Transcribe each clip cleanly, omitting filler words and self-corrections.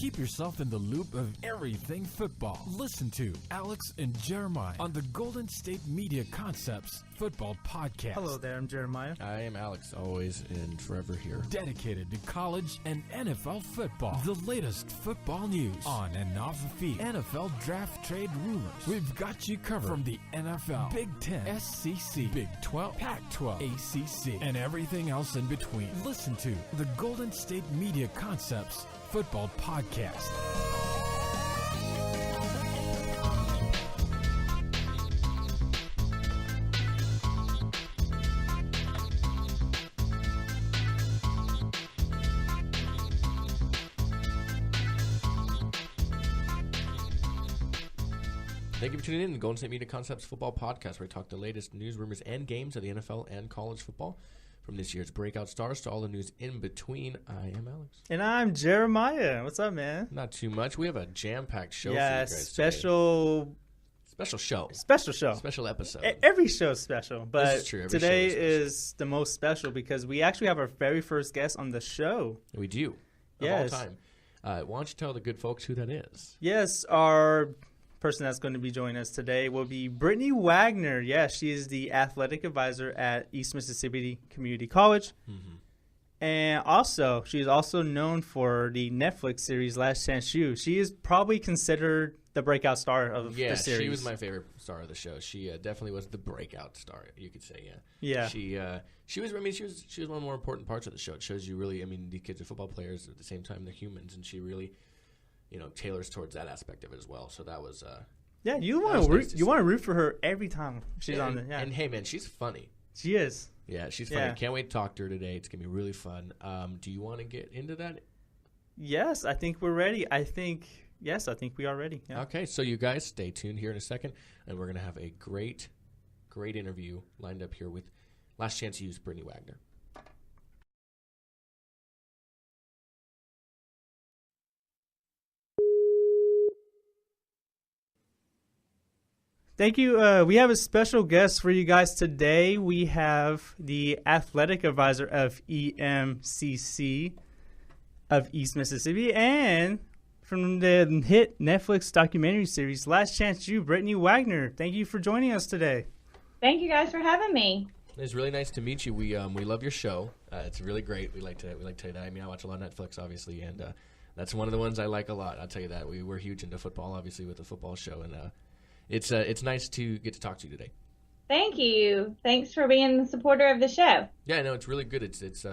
Keep yourself in the loop of everything football. Listen to Alex and Jeremiah on the Golden State Media Concepts Football Podcast. Hello there, I'm Jeremiah. I am Alex, always and forever here. Dedicated to college and NFL football. The latest football news on and off the field. NFL draft trade rumors. We've got you covered from the NFL, Big Ten, SEC, Big 12, Pac-12, ACC, and everything else in between. Listen to the Golden State Media Concepts Football Podcast. Thank you for tuning in to the Golden State Media Concepts Football Podcast, where we talk the latest news, rumors, and games of the NFL and college football. From this year's breakout stars to all the news in between, I am Alex. And I'm Jeremiah. What's up, man? Not too much. We have a jam-packed show for you Yeah, guys special show. Special episode. Every show's special, but this is true. Every today show is the most special because we actually have our very first guest on the show. We do. Yes. Of all time. Why don't you tell the good folks who that is? Yes, our person that's going to be joining us today will be Brittany Wagner. Yes, she is the athletic advisor at East Mississippi Community College. Mm-hmm. And also, she is also known for the Netflix series Last Chance U. She is probably considered the breakout star of the series. Yeah, she was my favorite star of the show. She definitely was the breakout star, you could say, Yeah. She was one of the more important parts of the show. It shows you really, the kids are football players at the same time they're humans, and she really tailors towards that aspect of it as well. So that was you want to root for her every time she's on it. Yeah. And hey, man, she's funny. She is. Yeah, she's funny. Yeah. Can't wait to talk to her today. It's gonna be really fun. Do you want to get into that? Yes, I think we're ready. I think we are ready. Yeah. Okay, so you guys stay tuned here in a second, and we're gonna have a great interview lined up here with Last Chance U's Brittany Wagner. Thank you. We have a special guest for you guys today. We have the athletic advisor of EMCC of East Mississippi and from the hit Netflix documentary series Last Chance U, Brittany Wagner. Thank you for joining us today. Thank you guys for having me. It's really nice to meet you. We love your show. It's really great. We like to tell you that. I watch a lot of Netflix, obviously, and that's one of the ones I like a lot. I'll tell you that. We're huge into football, obviously, with the football show, and it's nice to get to talk to you today. Thank you. Thanks for being the supporter of the show. Yeah, no, it's really good. It's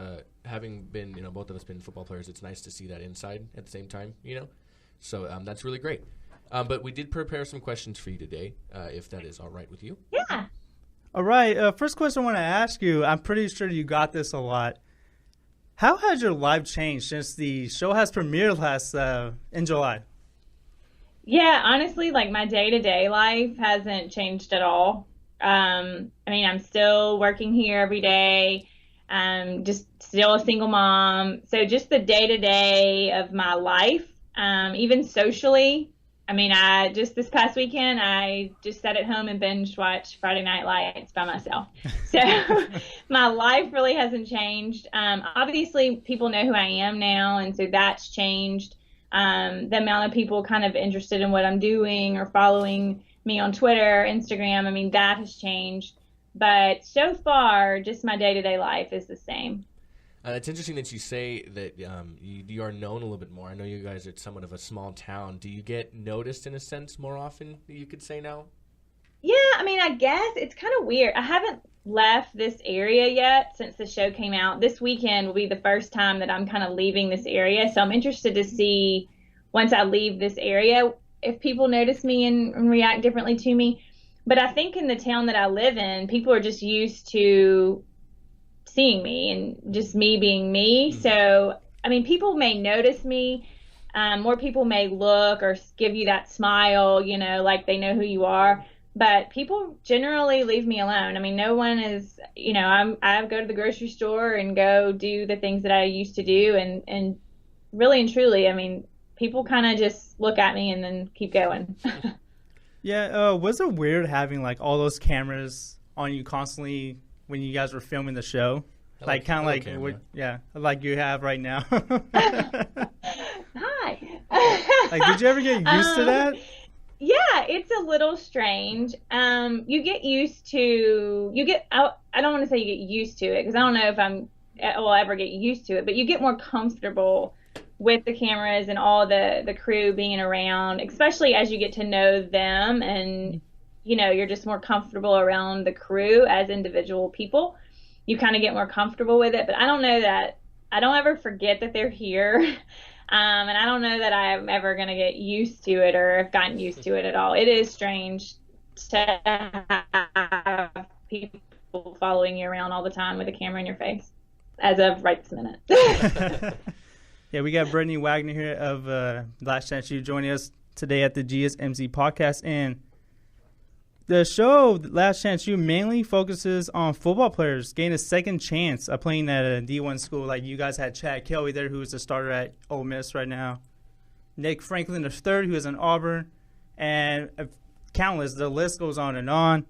having been, both of us been football players, it's nice to see that inside at the same time, So that's really great. But we did prepare some questions for you today, if that is all right with you. Yeah. All right. First question I want to ask you, I'm pretty sure you got this a lot. How has your life changed since the show has premiered in July? Yeah, honestly, my day-to-day life hasn't changed at all. I'm still working here every day. Just still a single mom. So just the day-to-day of my life, even socially. Just this past weekend, I just sat at home and binge watched Friday Night Lights by myself. So my life really hasn't changed. Obviously, people know who I am now, and so that's changed. The amount of people kind of interested in what I'm doing or following me on Twitter, Instagram, that has changed. But so far, just my day-to-day life is the same. It's interesting that you say that you are known a little bit more. I know you guys are somewhat of a small town. Do you get noticed in a sense more often, you could say now? Yeah, I guess it's kind of weird. I haven't left this area yet since the show came out. This weekend will be the first time that I'm kind of leaving this area. So I'm interested to see, once I leave this area, if people notice me and react differently to me. But I think in the town that I live in, people are just used to seeing me and just me being me. So, people may notice me. More people may look or give you that smile, like they know who you are. But people generally leave me alone. No one is, I go to the grocery store and go do the things that I used to do. And really and truly, people kind of just look at me and then keep going. Yeah. Was it weird having all those cameras on you constantly when you guys were filming the show? Like you have right now. Hi. Like, did you ever get used to that? Yeah, it's a little strange. You get used to, I don't want to say you get used to it because I don't know if will ever get used to it, but you get more comfortable with the cameras and all the crew being around, especially as you get to know them and, you're just more comfortable around the crew as individual people. You kind of get more comfortable with it, but I don't know that, I don't ever forget that they're here. And I don't know that I'm ever going to get used to it or have gotten used to it at all. It is strange to have people following you around all the time with a camera in your face, as of right this minute. Yeah, we got Brittany Wagner here of Last Chance U joining us today at the GSMC podcast. And the show, Last Chance U, mainly focuses on football players getting a second chance of playing at a D1 school. Like you guys had Chad Kelly there, who's the starter at Ole Miss right now. Nick Franklin III, who is in Auburn. And countless, the list goes on and on.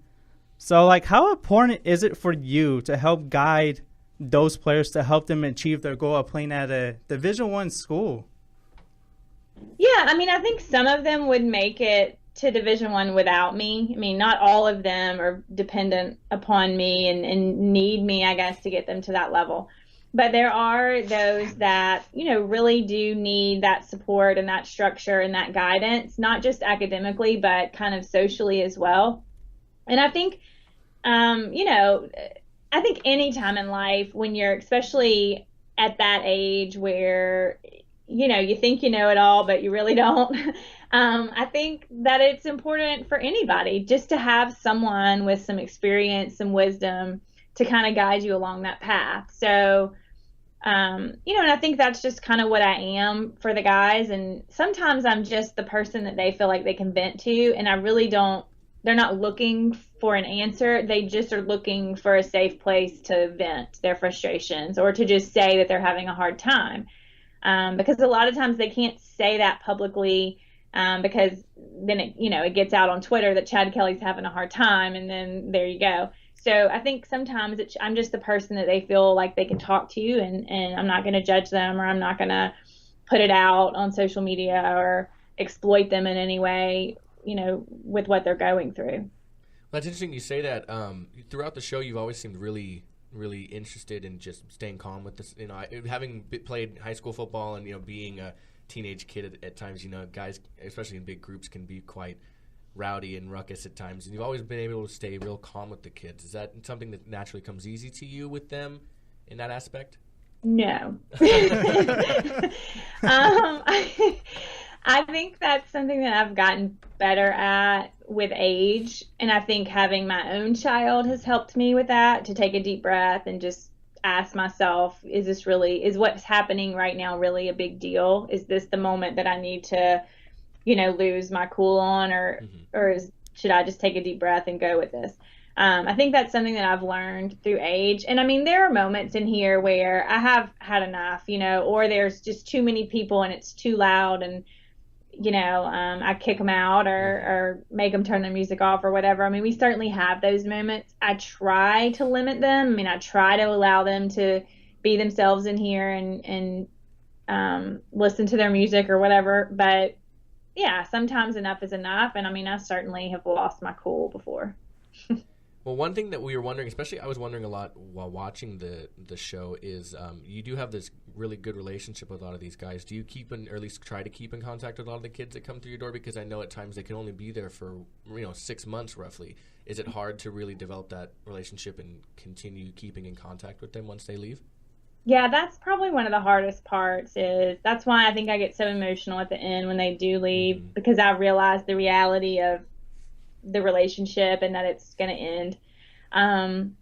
So, like, how important is it for you to help guide those players to help them achieve their goal of playing at a Division I school? Yeah, I mean, I think some of them would make it to Division I without me. I mean, not all of them are dependent upon me and need me, I guess, to get them to that level. But there are those that, really do need that support and that structure and that guidance, not just academically, but kind of socially as well. And I think, I think any time in life when you're especially at that age where, you think you know it all, but you really don't. I think that it's important for anybody just to have someone with some experience, some wisdom to kind of guide you along that path. So, and I think that's just kind of what I am for the guys. And sometimes I'm just the person that they feel like they can vent to. And I really don't, they're not looking for an answer. They just are looking for a safe place to vent their frustrations or to just say that they're having a hard time. Because a lot of times they can't say that publicly because then it gets out on Twitter that Chad Kelly's having a hard time, and then there you go. So I think sometimes I'm just the person that they feel like they can talk to, and I'm not going to judge them, or I'm not going to put it out on social media or exploit them in any way, with what they're going through. Well, that's interesting you say that. Throughout the show, you've always seemed really interested in just staying calm with this. Having played high school football and being a teenage kid at times, guys, especially in big groups, can be quite rowdy and ruckus at times. And you've always been able to stay real calm with the kids. Is that something that naturally comes easy to you with them in that aspect? No. I think that's something that I've gotten better at with age. And I think having my own child has helped me with that, to take a deep breath and just ask myself, is what's happening right now really a big deal? Is this the moment that I need to, lose my cool on, or should I just take a deep breath and go with this? I think that's something that I've learned through age. And I mean, there are moments in here where I have had enough, or there's just too many people and it's too loud, and I kick them out or make them turn the music off or whatever. I mean, we certainly have those moments. I try to limit them. I mean, I try to allow them to be themselves in here and listen to their music or whatever. But yeah, sometimes enough is enough. And I mean, I certainly have lost my cool before. Well, one thing that we were wondering, especially I was wondering a lot while watching the show, is you do have this really good relationship with a lot of these guys. Do you keep or at least try to keep in contact with a lot of the kids that come through your door? Because I know at times they can only be there for 6 months roughly. Is it hard to really develop that relationship and continue keeping in contact with them once they leave? Yeah, that's probably one of the hardest parts. That's why I think I get so emotional at the end when they do leave, because I realize the reality of the relationship and that it's going to end.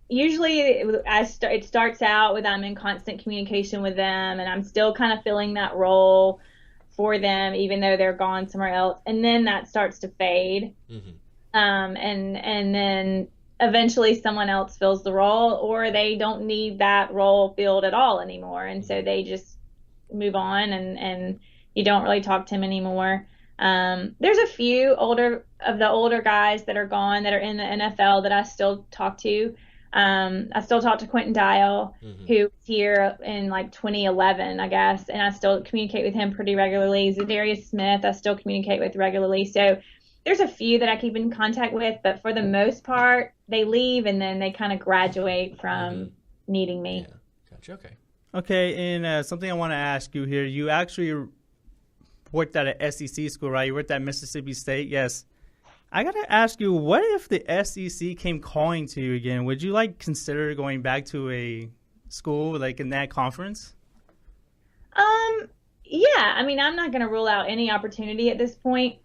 Usually it starts out with I'm in constant communication with them, and I'm still kind of filling that role for them even though they're gone somewhere else, and then that starts to fade. And then eventually someone else fills the role, or they don't need that role filled at all anymore, and so they just move on, and you don't really talk to them anymore. There's a few older guys that are gone that are in the NFL that I still talk to. I still talk to Quentin Dial, who was here in like 2011, I guess, and I still communicate with him pretty regularly. Zadarius Smith, I still communicate with regularly. So there's a few that I keep in contact with, but for the most part, they leave and then they kind of graduate from needing me. Yeah. Gotcha. Okay. Okay, and something I want to ask you here. You actually worked at an SEC school, right? You worked at Mississippi State, yes. I got to ask you, what if the SEC came calling to you again? Would you, like, consider going back to a school, like, in that conference? Yeah. I mean, I'm not going to rule out any opportunity at this point.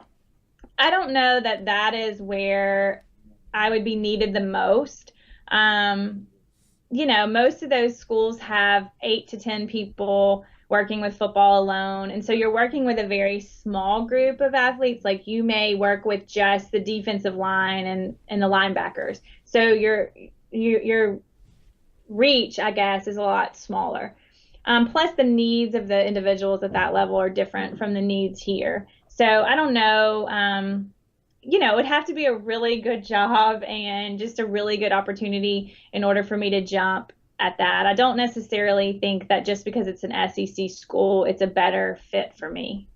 I don't know that that is where I would be needed the most. You know, most of those schools have 8 to 10 people working with football alone. And so you're working with a very small group of athletes. Like you may work with just the defensive line and the linebackers. So your reach, I guess, is a lot smaller. Plus the needs of the individuals at that level are different from the needs here. So I don't know, you know, it would have to be a really good job and just a really good opportunity in order for me to jump at that. I don't necessarily think that just because it's an SEC school, it's a better fit for me.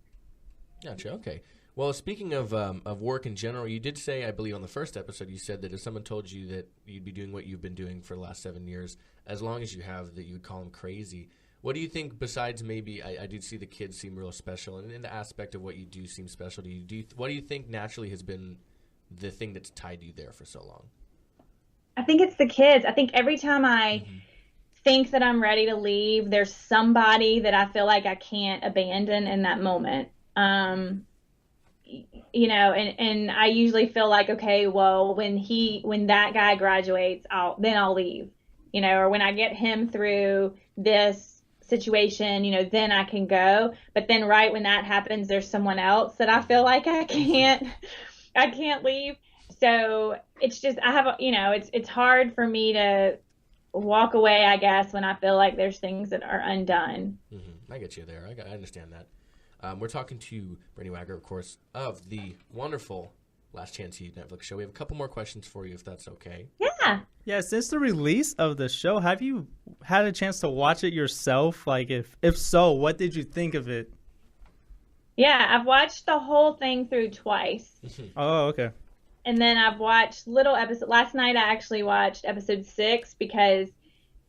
Gotcha. Okay. Well, speaking of work in general, you did say, I believe on the first episode, you said that if someone told you that you'd be doing what you've been doing for the last 7 years, as long as you have, that you would call them crazy. What do you think, besides maybe, I do see the kids seem real special, and in the aspect of what you do seem special to you, what do you think naturally has been the thing that's tied you there for so long? I think it's the kids. I think every time I think that I'm ready to leave, there's somebody that I feel like I can't abandon in that moment. You know, and I usually feel like, okay, well, when that guy graduates, I'll leave, you know, or when I get him through this situation, you know, then I can go. But then right when that happens, there's someone else that I feel like I can't leave. So it's just, it's hard for me to walk away, I guess, when I feel like there's things that are undone. I get you there. I understand that. We're talking to Brittany Wagner, of course, of the wonderful Last Chance to Eat Netflix show. We have a couple more questions for you, if that's okay. Yeah. Yeah, since the release of the show, have you had a chance to watch it yourself? Like, if so, what did you think of it? Yeah, I've watched the whole thing through twice. Oh, okay. And then I've watched little episodes. Last night I actually watched episode 6 because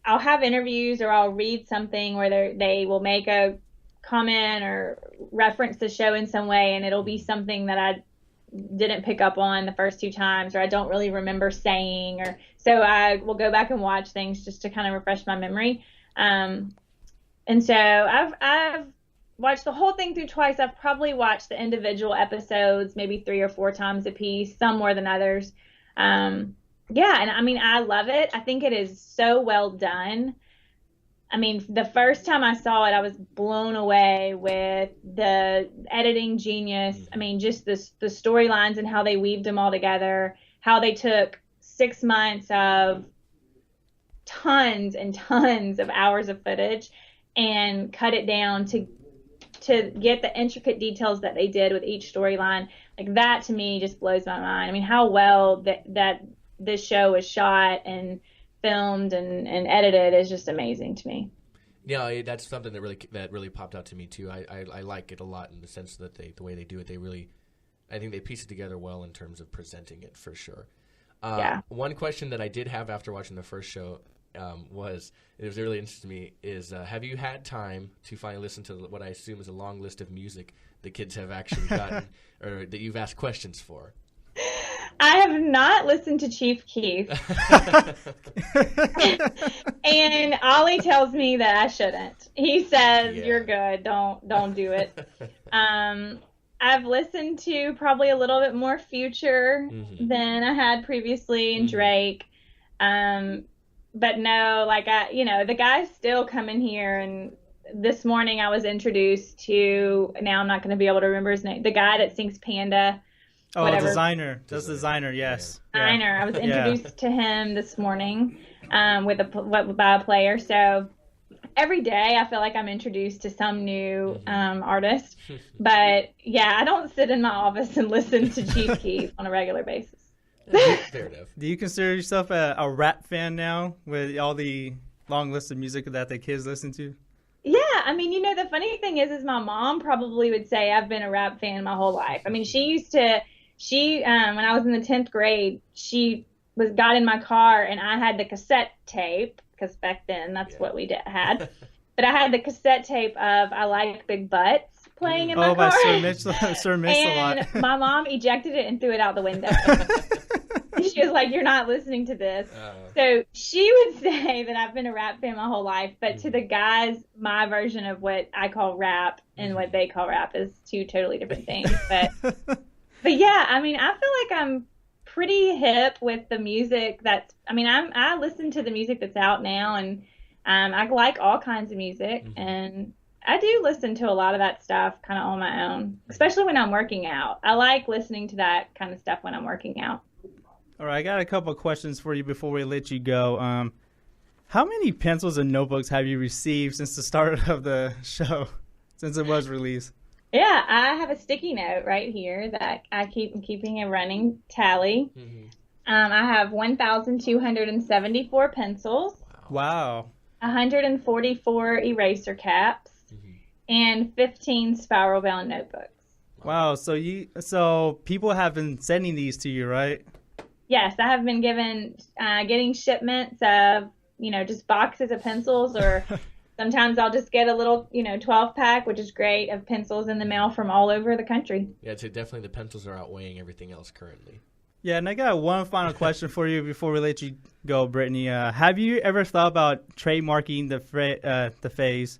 I'll have interviews or I'll read something where they will make a comment or reference the show in some way, and it'll be something that I didn't pick up on the first 2 times, or I don't really remember saying, or so I will go back and watch things just to kind of refresh my memory. And so I've watched the whole thing through twice. I've probably watched the individual episodes maybe 3 or 4 times a piece, some more than others. Yeah, and I mean, I love it. I think it is so well done. I mean, the first time I saw it, I was blown away with the editing genius. I mean, just the storylines and how they weaved them all together, how they took 6 months of tons and tons of hours of footage and cut it down to get the intricate details that they did with each storyline. Like, that to me just blows my mind. I mean, how well that this show was shot and filmed and edited is just amazing to me. Yeah, that's something that really popped out to me too. I like it a lot in the sense that the way they do it, I think they piece it together well in terms of presenting it for sure. Yeah. One question that I did have after watching the first show it was really interesting to me is have you had time to finally listen to what I assume is a long list of music the kids have actually gotten or that you've asked questions for? I have not listened to Chief Keef. And Ollie tells me that I shouldn't. He says, You're good. Don't do it. I've listened to probably a little bit more Future than I had previously, and Drake. But no, like the guys still come in here, and this morning I was introduced to, now I'm not going to be able to remember his name, the guy that sings Panda. Oh, whatever. Designer. That's Designer, yes. Designer. Yeah. I was introduced to him this morning by a player. So every day I feel like I'm introduced to some new artist. But yeah, I don't sit in my office and listen to Chief Keef on a regular basis. Fair enough. Do you consider yourself a rap fan now with all the long list of music that the kids listen to? Yeah, I mean, the funny thing is my mom probably would say I've been a rap fan my whole life. I mean, when I was in the 10th grade, she got in my car and I had the cassette tape, because back then that's what we had. But I had the cassette tape of I Like Big Butts playing in my car. Oh, by Sir Mix-a-Lot. And my mom ejected it and threw it out the window. She was like, "You're not listening to this." So she would say that I've been a rap fan my whole life, but to the guys, my version of what I call rap and what they call rap is two totally different things. But yeah, I mean, I feel like I'm pretty hip with the music I listen to the music that's out now, and I like all kinds of music, and I do listen to a lot of that stuff kind of on my own, especially when I'm working out. I like listening to that kind of stuff when I'm working out. All right, I got a couple of questions for you before we let you go. How many pencils and notebooks have you received since the start of the show, since it was released? Yeah, I have a sticky note right here that I'm keeping a running tally. I have 1,274 pencils. Wow. 144 eraser caps, and 15 spiral bound notebooks. Wow. So people have been sending these to you, right? Yes, I have been getting shipments of, just boxes of pencils, or sometimes I'll just get a little, 12-pack, which is great, of pencils in the mail from all over the country. Yeah, so definitely the pencils are outweighing everything else currently. Yeah, and I got one final question for you before we let you go, Brittany. Have you ever thought about trademarking the phase?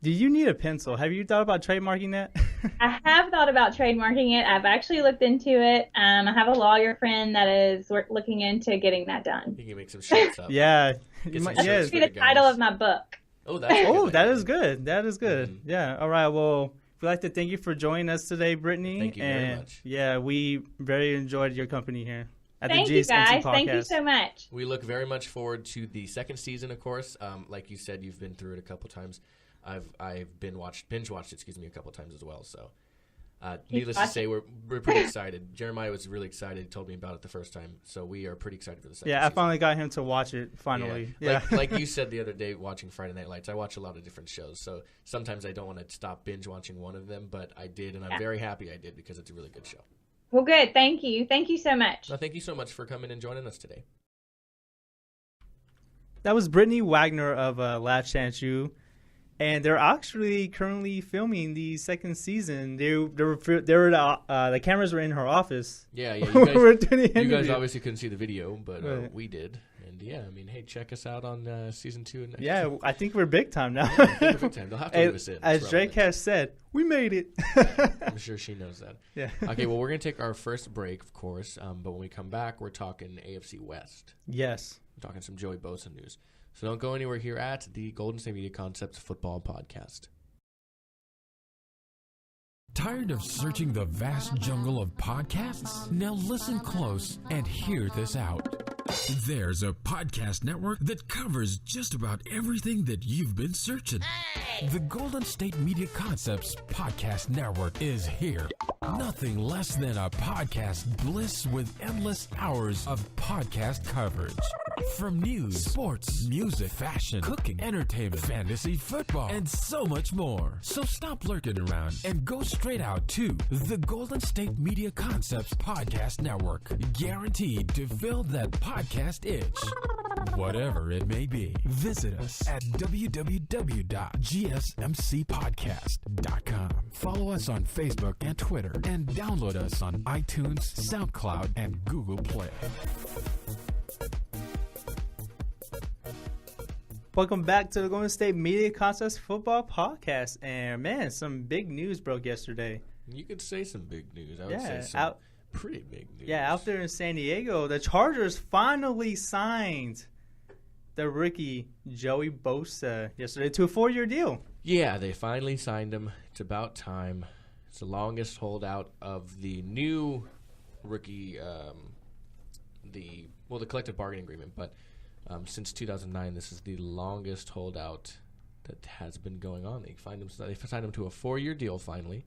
Do you need a pencil? Have you thought about trademarking that? I have thought about trademarking it. I've actually looked into it. I have a lawyer friend that is looking into getting that done. You can make some shirts up. Yeah. That's the title of my book. Oh, that's that is good. That is good. Yeah. All right. Well, we'd like to thank you for joining us today, Brittany. Thank you very much. Yeah, we very enjoyed your company here at Thank the you, GSMC guys. podcast. Thank you so much. We look very much forward to the second season, of course. Like you said, you've been through it a couple times. I've binge watched it, a couple times as well. So, needless to say, we're pretty excited. Jeremiah was really excited. He told me about it the first time, so we are pretty excited for the second. Yeah, season. I finally got him to watch it. Finally, yeah. Like you said the other day, watching Friday Night Lights, I watch a lot of different shows. So sometimes I don't want to stop binge watching one of them, but I did, and I'm very happy I did because it's a really good show. Well, good. Thank you. Thank you so much. No, thank you so much for coming and joining us today. That was Brittany Wagner of Last Chance U. And they're actually currently filming the second season. The cameras were in her office. Yeah. You guys obviously couldn't see the video, but we did. And yeah, I mean, hey, check us out on season 2. Yeah, I think we're big time now. I think we're big time. They'll have to leave us in. As Drake has said, we made it. I'm sure she knows that. Yeah. Okay, well, we're going to take our first break, of course. But when we come back, we're talking AFC West. Yes. We're talking some Joey Bosa news. So don't go anywhere here at the Golden State Media Concepts Football Podcast. Tired of searching the vast jungle of podcasts? Now listen close and hear this out. There's a podcast network that covers just about everything that you've been searching. Hey! The Golden State Media Concepts Podcast Network is here. Nothing less than a podcast bliss with endless hours of podcast coverage. From news, sports, music, fashion, cooking, entertainment, fantasy, football, and so much more. So stop lurking around and go straight out to the Golden State Media Concepts Podcast Network. Guaranteed to fill that podcast itch. Whatever it may be. Visit us at www.gsmcpodcast.com. Follow us on Facebook and Twitter, and download us on iTunes, SoundCloud, and Google Play. Welcome back to the Golden State Media Concepts Football Podcast. And, man, some big news broke yesterday. You could say some big news. I would say some pretty big news. Yeah, out there in San Diego, the Chargers finally signed the rookie Joey Bosa yesterday to a 4-year deal. Yeah, they finally signed him. It's about time. It's the longest holdout of the new rookie, the collective bargaining agreement, but since 2009, this is the longest holdout that has been going on. They signed him to a 4-year deal finally.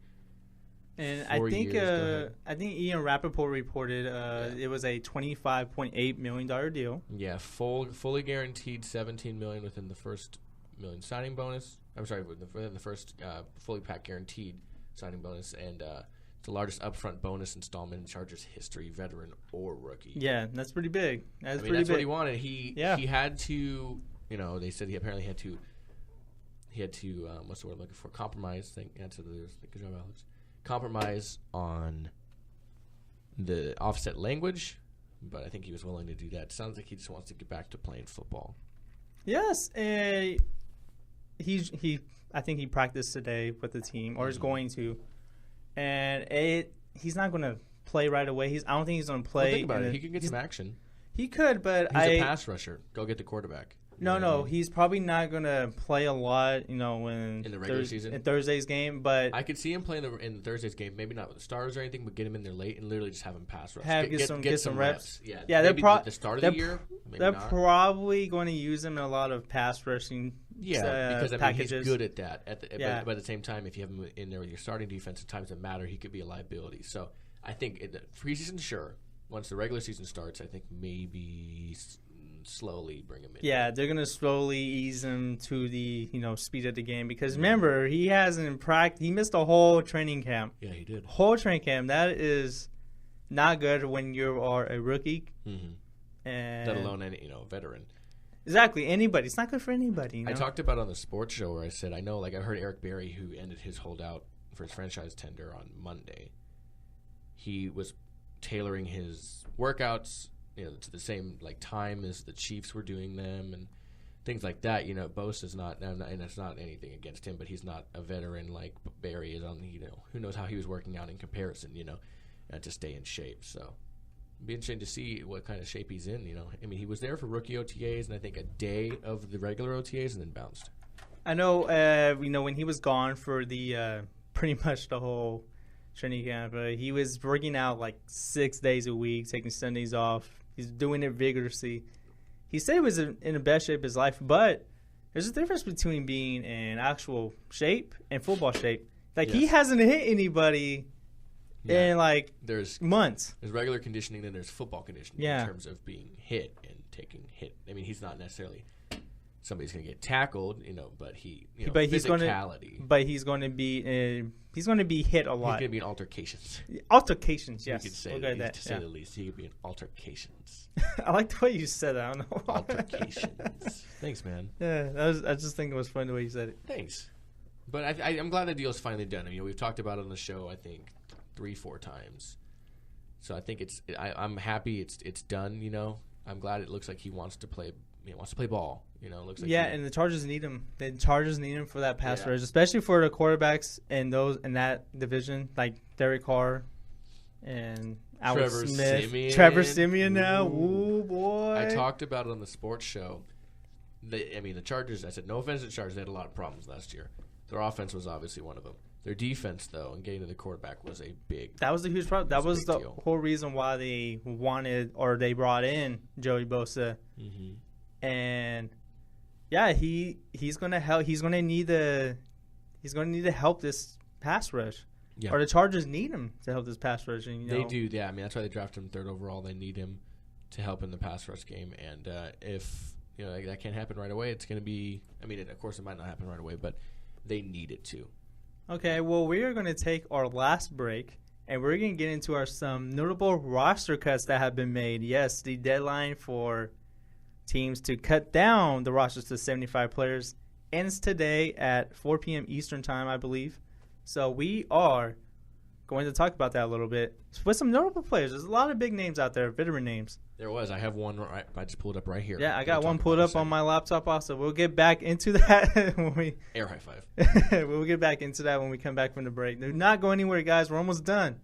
And 4 years, go ahead. I think Ian Rappaport reported it was a $25.8 million deal. Yeah, fully guaranteed $17 million within the first million signing bonus. I'm sorry, within the first fully packed guaranteed signing bonus, and it's the largest upfront bonus installment in Chargers history, veteran or rookie. Yeah, that's pretty big. That's what he wanted. He had to, they said he apparently had to what's the word I'm looking for? Compromise. Good job, Alex. Compromise on the offset language, but I think he was willing to do that. Sounds like he just wants to get back to playing football. Yes, and I think he practiced today with the team, or is going to, and he's not going to play right away. I don't think he's going to play. Well, think about it. He could get some action. He could, but he's a pass rusher. Go get the quarterback. No, he's probably not going to play a lot, in the regular season, in Thursday's game. But I could see him playing in Thursday's game, maybe not with the stars or anything, but get him in there late and literally just have him pass rush. Get some reps. Yeah. Maybe the start of the year. They're probably going to use him in a lot of pass rushing. Because packages. He's good at that. But at the same time, if you have him in there with your starting defense, at times that matter, he could be a liability. So I think preseason, sure. Once the regular season starts, I think maybe slowly bring him in. Yeah, they're gonna slowly ease him to the speed of the game, because remember, he hasn't practiced. He missed a whole training camp. Yeah, he did. Whole training camp. That is not good when you are a rookie. Mm-hmm. And let alone any veteran. Exactly, anybody. It's not good for anybody. I talked about it on the sports show where I said I heard Eric Berry, who ended his holdout for his franchise tender on Monday. He was tailoring his workouts to the same time as the Chiefs were doing them and things like that. Bosa's not, and it's not anything against him, but he's not a veteran like Barry is on. Who knows how he was working out in comparison. To stay in shape. So it'd be interesting to see what kind of shape he's in. He was there for rookie OTAs and I think a day of the regular OTAs and then bounced. I know. When he was gone for the pretty much the whole training camp, he was working out 6 days a week, taking Sundays off. He's doing it vigorously. He said he was in the best shape of his life, but there's a difference between being in actual shape and football shape. He hasn't hit anybody in there's months. There's regular conditioning, then there's football conditioning in terms of being hit and taking hit. He's not necessarily somebody's going to get tackled, but physicality. He's going to be he's going to be hit a lot. He's going to be in altercations. Altercations, yes. You could say, to say the least. He could be in altercations. I like the way you said that. I don't know. Altercations. Thanks, man. Yeah, I just think it was fun the way you said it. Thanks. But I'm glad the deal's finally done. We've talked about it on the show, I think, 3-4 times. So I think I'm happy it's done. I'm glad it looks like he wants to play. He wants to play ball. Looks like and the Chargers need him. The Chargers need him for that pass rush, especially for the quarterbacks and those in that division, like Derek Carr and Alex Smith. Trevor Siemian now. Ooh, boy. I talked about it on the sports show. The Chargers, I said, no offense to the Chargers, they had a lot of problems last year. Their offense was obviously one of them. Their defense, though, and getting to the quarterback was a big. That was a huge problem. That was the deal. Whole reason why they wanted or they brought in Joey Bosa. Mm-hmm. And he's gonna help. He's gonna need to help this pass rush. Yeah. Or the Chargers need him to help this pass rush. They do. Yeah. That's why they drafted him 3rd overall. They need him to help in the pass rush game. And if that can't happen right away, it's gonna be. Of course, it might not happen right away, but they need it to. Okay, well, we are going to take our last break, and we're going to get into some notable roster cuts that have been made. Yes, the deadline for teams to cut down the rosters to 75 players ends today at 4 p.m. Eastern time, I believe. So we are going to talk about that a little bit with some notable players. There's a lot of big names out there, veteran names. There was. I have one. I just pulled up right here. Yeah, I got one pulled up on my laptop also. We'll get back into that when we air high five. We'll get back into that when we come back from the break. Do not go anywhere, guys. We're almost done.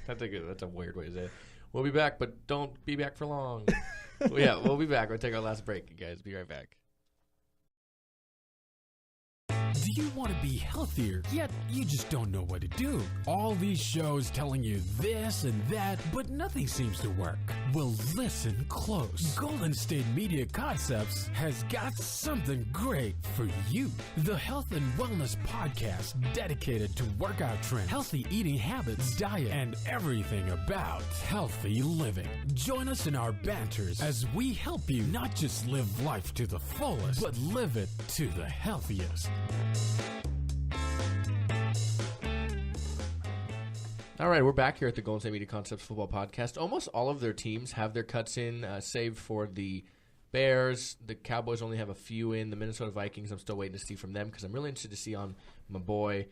That's a weird way to say it. We'll be back, but don't be back for long. We'll be back. We'll take our last break, you guys. Be right back. Do you want to be healthier, yet you just don't know what to do? All these shows telling you this and that, but nothing seems to work. Well, listen close. Golden State Media Concepts has got something great for you. The Health and Wellness Podcast, dedicated to workout trends, healthy eating habits, diet, and everything about healthy living. Join us in our banters as we help you not just live life to the fullest, but live it to the healthiest. All right, we're back here at the Golden State Media Concepts Football Podcast. Almost all of their teams have their cuts in, save for the Bears. The Cowboys only have a few in. The Minnesota Vikings, I'm still waiting to see from them because I'm really interested to see on my boy.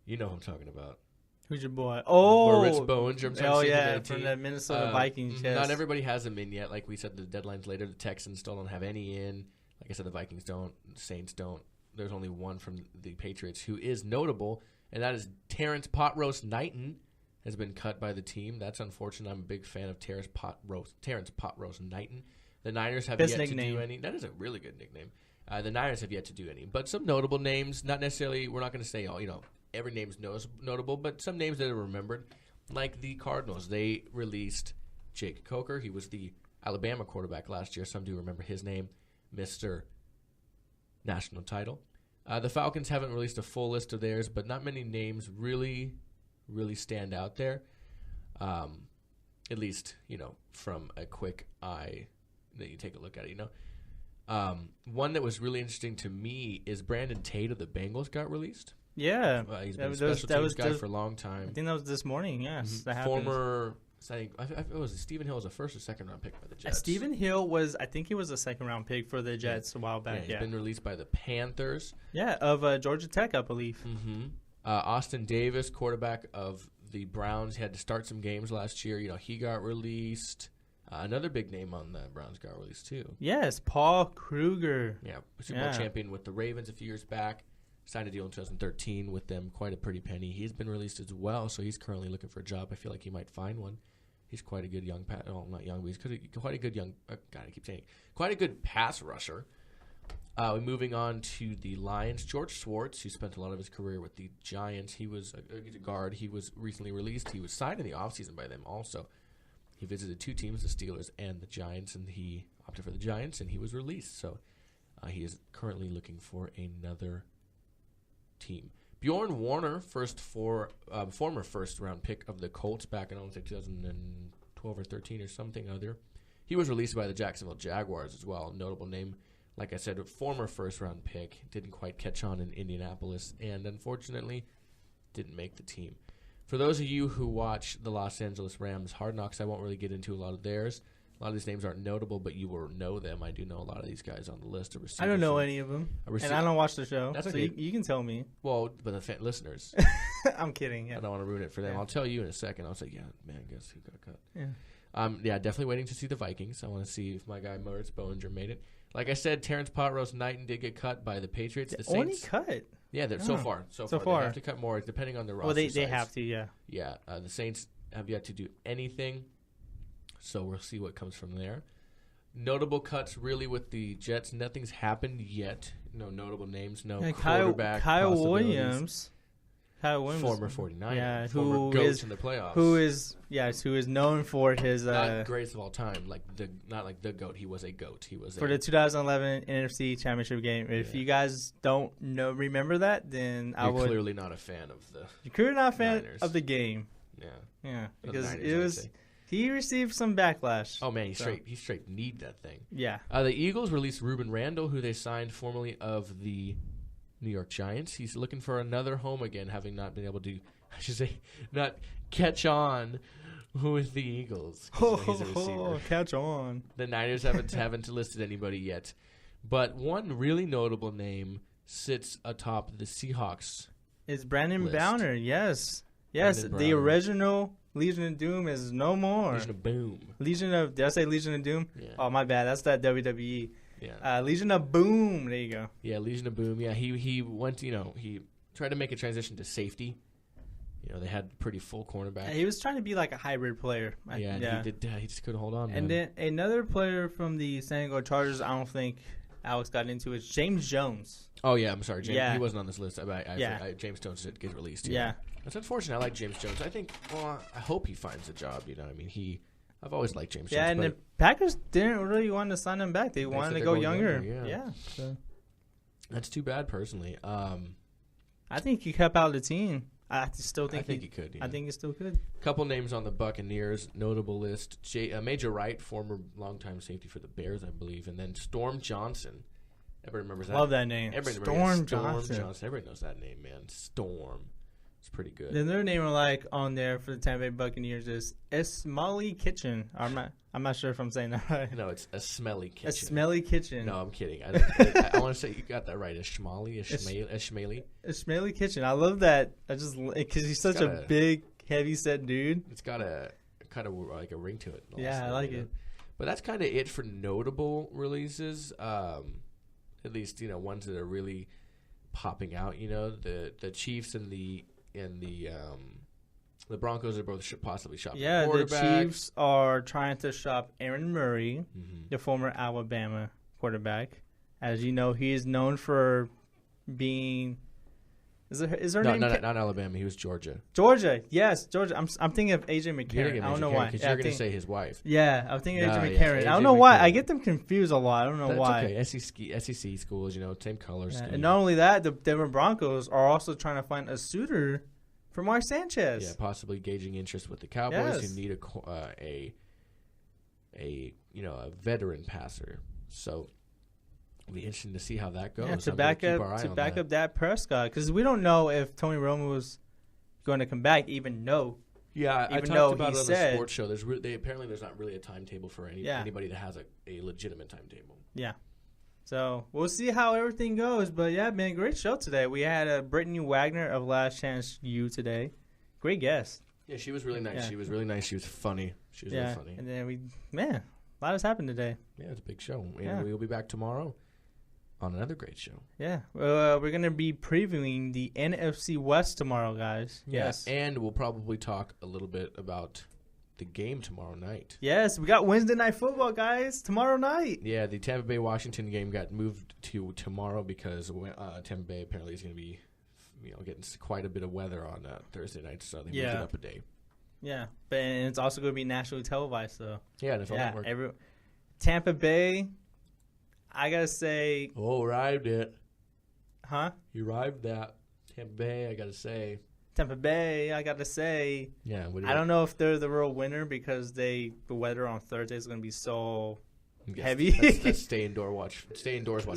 You know who I'm talking about. Who's your boy? Oh, Moritz Boehner. Oh, yeah, from the Minnesota Vikings. Yes. Not everybody has him in yet. Like we said, the deadline's later. The Texans still don't have any in. Like I said, the Vikings don't. The Saints don't. There's only one from the Patriots who is notable, and that is Terrence Potroast Knighton has been cut by the team. That's unfortunate. I'm a big fan of Terrence Potroast Knighton. The Niners have yet to do any. That is a really good nickname. The Niners have yet to do any. But some notable names, not necessarily, we're not going to say, every name's notable, but some names that are remembered, like the Cardinals. They released Jake Coker. He was the Alabama quarterback last year. Some do remember his name, Mr. National Title. The Falcons haven't released a full list of theirs, but not many names really stand out there. At least, from a quick eye that you take a look at it, One that was really interesting to me is Brandon Tate of the Bengals got released. Yeah. He's been a special teams guy for a long time. I think that was this morning, yes. Mm-hmm. That happened. Former, Stephen Hill was a first or second round pick by the Jets. Stephen Hill I think he was a second round pick for the Jets a while back. He's been released by the Panthers. Yeah, of Georgia Tech, I believe. Mm-hmm. Austin Davis, quarterback of the Browns, had to start some games last year. He got released. Another big name on the Browns got released too. Yes, Paul Kruger. Yeah, Super Bowl champion with the Ravens a few years back. Signed a deal in 2013 with them, quite a pretty penny. He's been released as well, so he's currently looking for a job. I feel like he might find one. He's quite a good quite a good pass rusher. Moving on to the Lions, George Schwartz, who spent a lot of his career with the Giants. He was a guard. He was recently released. He was signed in the offseason by them also. He visited two teams, the Steelers and the Giants, and he opted for the Giants, and he was released. So he is currently looking for another team. Bjorn Warner, former first-round pick of the Colts back in, 2012 or 13 or something other. He was released by the Jacksonville Jaguars as well. Notable name, like I said, a former first-round pick. Didn't quite catch on in Indianapolis, and unfortunately didn't make the team. For those of you who watch the Los Angeles Rams Hard Knocks, I won't really get into a lot of theirs. A lot of these names aren't notable, but you will know them. I do know a lot of these guys on the list. I don't know any of them, and I don't watch the show, That's so okay. you can tell me. Well, but the listeners. I'm kidding. Yeah. I don't want to ruin it for them. Yeah. I'll tell you in a second. I'll say, guess who got cut? Yeah. Definitely waiting to see the Vikings. I want to see if my guy Moritz Boehner made it. Like I said, Terrence Potroast Knighton did get cut by the Patriots. The Saints only cut? Yeah, so far. They have to cut more, depending on their roster Well, they size. have to, yeah. Yeah, the Saints have yet to do anything, so we'll see what comes from there. Notable cuts, really, with the Jets. Nothing's happened yet. No notable names, no quarterback Kyle Williams. Former 49er. Yeah, former GOAT in the playoffs. Who is known for his not greatest of all time, not like the GOAT. He was a GOAT. He was for the 2011 NFC Championship game. If you guys don't remember that, then You're clearly not a fan of the. You're clearly not a fan Niners. of the game. Yeah, because Niners, he received some backlash. Oh man, he straight kneed that thing. Yeah. The Eagles released Ruben Randall, who they signed formerly of the New York Giants. He's looking for another home again, having not been able to, not catch on with the Eagles. He's a receiver. Catch on. The Niners haven't listed anybody yet. But one really notable name sits atop the Seahawks. It's Brandon Browner, yes. Yes, Brandon the Browner. original Legion of Doom is no more. Legion of Boom. Did I say Legion of Doom? Yeah. Oh, my bad. That's that WWE. Yeah. Legion of Boom. There you go. Yeah, Legion of Boom. Yeah, he went, he tried to make a transition to safety. They had pretty full cornerback. He was trying to be like a hybrid player. He did. He just couldn't hold on. And then another player from the San Diego Chargers, I don't think Alex got into is James Jones. Oh, yeah, I'm sorry. James, Yeah. he wasn't on this list. James Jones did get released. Yeah. That's unfortunate. I like James Jones. I think, I hope he finds a job. You know what I mean? I've always liked James Jones. Yeah, and the Packers didn't really want to sign him back. They wanted to go younger. Yeah. So. That's too bad, personally. I think he kept out of the team. I think he could. Yeah. I think he still could. Couple names on the Buccaneers notable list: Major Wright, former longtime safety for the Bears, I believe, and then Storm Johnson. Everybody remembers that. Love that name. Storm Johnson. Everybody knows that name, man. Storm. It's pretty good. Then their name on there for the Tampa Bay Buccaneers is Esmali Kitchen. I'm not sure if I'm saying that right. No, it's a smelly kitchen. A smelly kitchen. No, I'm kidding. I want to say you got that right. A schmally. A smelly kitchen. I love that. Because he's such a big, heavy-set dude. It's got a kind of like a ring to it. Also, yeah, I like it. But that's kind of it for notable releases. At least ones that are really popping out. The Chiefs and the Broncos are both possibly shopping. Yeah, the Chiefs are trying to shop Aaron Murray, the former Alabama quarterback. As you know, he is known for being. Is her name? Not Alabama. He was Georgia. Georgia, yes, Georgia. I'm thinking of AJ McCarron. I don't know why. Because you're going to say his wife. Yeah, I'm thinking AJ McCarron. I don't know why. I get them confused a lot. I don't know why. Okay. SEC schools, same color scheme. And not only that, the Denver Broncos are also trying to find a suitor for Mark Sanchez. Yeah, possibly gauging interest with the Cowboys who need a veteran passer. So it'll be interesting to see how that goes. Yeah, to back up Dak Prescott, because we don't know if Tony Romo was going to come back, even though. Yeah, I talked about it on the sports show. Apparently there's not really a timetable for anybody that has a legitimate timetable. Yeah. So we'll see how everything goes. But yeah, man, great show today. We had Brittany Wagner of Last Chance U today. Great guest. Yeah, she was really nice. Yeah. She was really nice. She was funny. She was really funny. And then a lot has happened today. Yeah, it's a big show. And we'll be back tomorrow on another great show. Yeah. We're going to be previewing the NFC West tomorrow, guys. Yeah, yes. And we'll probably talk a little bit about the game tomorrow night. Yes, we got Wednesday Night Football, guys, tomorrow night. Yeah, the Tampa Bay-Washington game got moved to tomorrow because Tampa Bay apparently is going to be getting quite a bit of weather on Thursday night, so they moved it up a day. Yeah, and it's also going to be nationally televised, so. Yeah, NFL Network. Tampa Bay, I got to say. Oh, arrived it. Huh? You arrived that. Tampa Bay, I got to say. Tampa Bay, I got to say. Yeah, I don't know if they're the real winner because the weather on Thursday is going to be so heavy. That's stay indoors, watch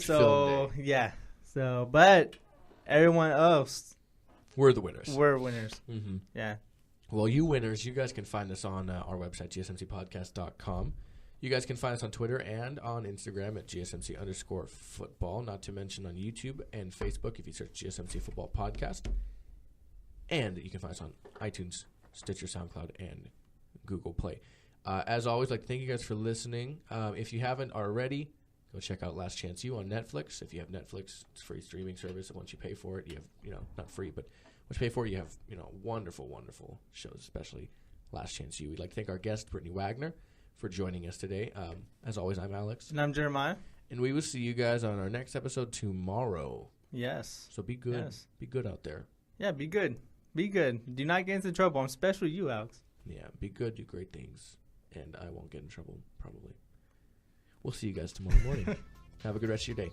film day. Yeah. So, but everyone else, we're the winners. We're winners. Mm-hmm. Yeah. Well, you winners, you guys can find us on our website, gsmcpodcast.com. You guys can find us on Twitter and on Instagram at gsmc_football, not to mention on YouTube and Facebook if you search GSMC Football Podcast. And you can find us on iTunes, Stitcher, SoundCloud, and Google Play. As always, I'd like to thank you guys for listening. If you haven't already, go check out Last Chance U on Netflix. If you have Netflix, it's a free streaming service. And once you pay for it, you have, not free, but once you pay for it, you have, wonderful, wonderful shows, especially Last Chance U. We'd like to thank our guest, Brittany Wagner, for joining us today. As always, I'm Alex. And I'm Jeremiah. And we will see you guys on our next episode tomorrow. Yes. So be good. Yes. Be good out there. Yeah, be good. Be good. Do not get into trouble. I'm special you, Alex. Yeah, be good, do great things. And I won't get in trouble, probably. We'll see you guys tomorrow morning. Have a good rest of your day.